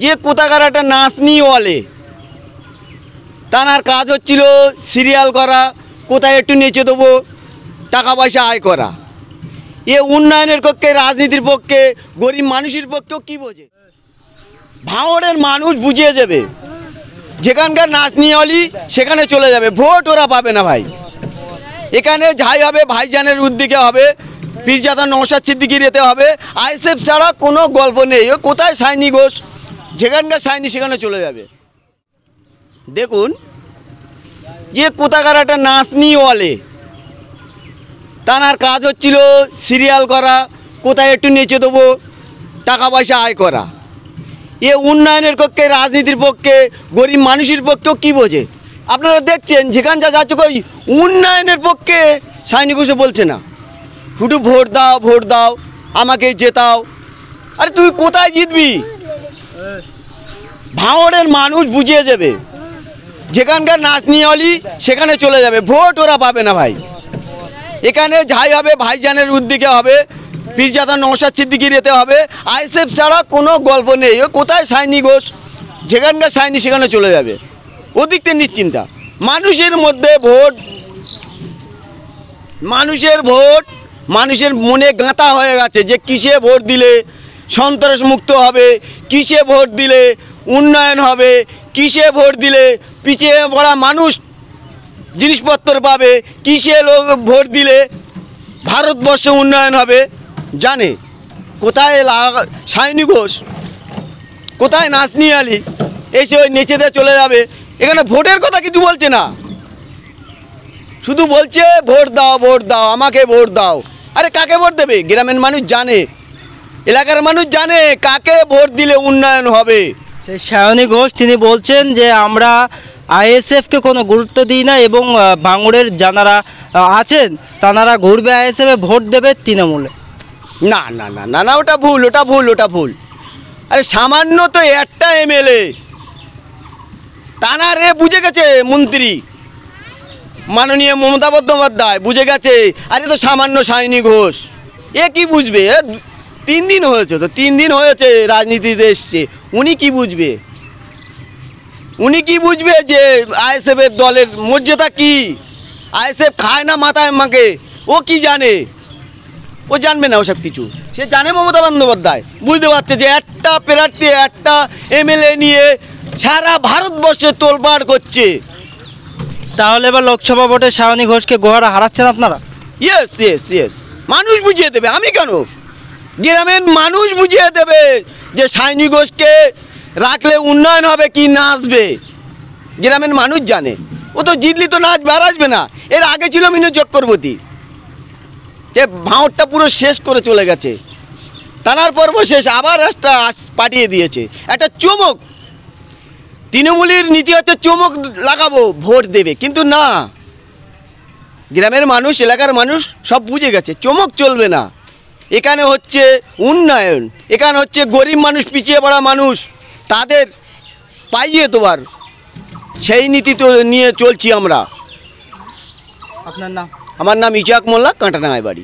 যে কোথাকার একটা নাচনি বলে, তার কাজ হচ্ছিল সিরিয়াল করা, কোথায় একটু নেচে দেবো, টাকা পয়সা আয় করা। এ উন্নয়নের পক্ষে, রাজনীতির পক্ষে, গরিব মানুষের পক্ষেও কী বোঝে? ভাঙড়ের মানুষ বুঝিয়ে যাবে, যেখানকার নাচনি অলি সেখানে চলে যাবে, ভোট ওরা পাবে না ভাই। এখানে যাই হবে ভাইজানের উদ্দিকে হবে, পীরজাদা নওশাদ সিদ্দিকীর এতে হবে। আইএসএফ ছাড়া কোনো গল্প নেই। ও কোথায় সাইনি ঘোষ, যেখানকার সাইনি সেখানে চলে যাবে। দেখুন, যে কোথাকার একটা নাচনি বলে, তার কাজ হচ্ছিল সিরিয়াল করা, কোথায় একটু নেচে দেবো, টাকা পয়সা আয় করা। এ উন্নয়নের পক্ষে, রাজনীতির পক্ষে, গরিব মানুষের পক্ষেও কী বোঝে? আপনারা দেখছেন যেখান যা যাচ্ছে ওই উন্নয়নের পক্ষে সাইনি ঘোষে বলছে না, শুধু ভোট দাও, ভোট দাও, আমাকে জেতাও। আরে তুই কোথায় জিতবি? ভাঙড়ের মানুষ বুঝিয়ে যাবে, যেখানকার নাচনি অলি সেখানে চলে যাবে, ভোট ওরা পাবে না ভাই। এখানে যাই হবে ভাইজানের উদ্দিকে হবে, পীরজাদা নওশাদ সিদ্দিকীর এতে হবে। আইএসএফ ছাড়া কোনো গল্প নেই। ও কোথায় সাইনি ঘোষ, যেখানকার সাইনি সেখানে চলে যাবে, ওদিক থেকে নিশ্চিন্তা। মানুষের মধ্যে ভোট, মানুষের মনে গাঁথা হয়ে গেছে যে কিসে ভোট দিলে সন্ত্রাস মুক্ত হবে, কিসে ভোট দিলে উন্নয়ন হবে, কিসে ভোট দিলে পিছিয়ে পড়া মানুষ জিনিসপত্র পাবে, কিসে ভোট দিলে ভারতবর্ষ উন্নয়ন হবে জানে। কোথায় সাইনি ঘোষ, কোথায় নাচনি আলী, এসে ওই নেচে দিয়ে চলে যাবে। এখানে ভোটের কথা কিছু বলছে না, শুধু বলছে ভোট দাও, ভোট দাও, আমাকে ভোট দাও। আরে কাকে ভোট দেবে? গ্রামের মানুষ জানে, এলাকার মানুষ জানে কাকে ভোট দিলে উন্নয়ন হবে। সায়নী ঘোষ তিনি বলছেন যে আমরা আইএসএফকে কোনো গুরুত্ব দিই না এবং ভাঙড়ের যারা আছেন তারা ঘুরবে আইএসএফে, ভোট দেবে তৃণমূলে। না না না না না, ওটা ভুল, ওটা ভুল, ওটা ভুল। আরে সামান্য তো একটা এমএলএ, তানারে বুঝে গেছে মন্ত্রী মাননীয় মমতা বন্দ্যোপাধ্যায় বুঝে গেছে। আরে তো সামান্য সায়নী ঘোষ, এ কি বুঝবে? 3 দিন হয়েছে তো, 3 দিন হয়েছে রাজনীতিতে এসছে, উনি কি বুঝবে? উনি কি বুঝবে যে আইএসএফের দলের মর্যাদা কি? আইএসএফ খায় না মাথায় মাকে, ও কি জানে? ও জানবে না ওসব কিছু। সে জানে মমতা বন্দ্যোপাধ্যায় বুঝতে পারছে যে একটা প্রার্থী, একটা এমএলএ নিয়ে সারা ভারতবর্ষে তোলপাড় করছে। তাহলে এবার লোকসভা ভোটে সায়নী ঘোষকে গোহারা হারাচ্ছেন আপনারা? ইয়েস ইয়েস ইয়েস, মানুষ বুঝিয়ে দেবে, আমি কেন, গ্রামের মানুষ বুঝিয়ে দেবে যে সায়নী ঘোষকে রাখলে উন্নয়ন হবে কি না আসবে। গ্রামের মানুষ জানে, ও তো জিতলি তো নাচ বার আসবে না। এর আগে ছিল মিনু চক্রবর্তী, যে ভাঁড়টা পুরো শেষ করে চলে গেছে, টানার পর্ব শেষ, আবার একটা পাঠিয়ে দিয়েছে একটা চমক। তৃণমূলের নীতি হচ্ছে চমক লাগাবো, ভোট দেবে, কিন্তু না, গ্রামের মানুষ, এলাকার মানুষ সব বুঝে গেছে চমক চলবে না। এখানে হচ্ছে উন্নয়ন, এখানে হচ্ছে গরিব মানুষ, পিছিয়ে পড়া মানুষ, তাদের পাইয়ে দেওয়ার সেই নীতি তো নিয়ে চলছি আমরা। আপনার নাম? আমার নাম ইজাক মোল্লা, কাঁটাডাঙ্গায় বাড়ি।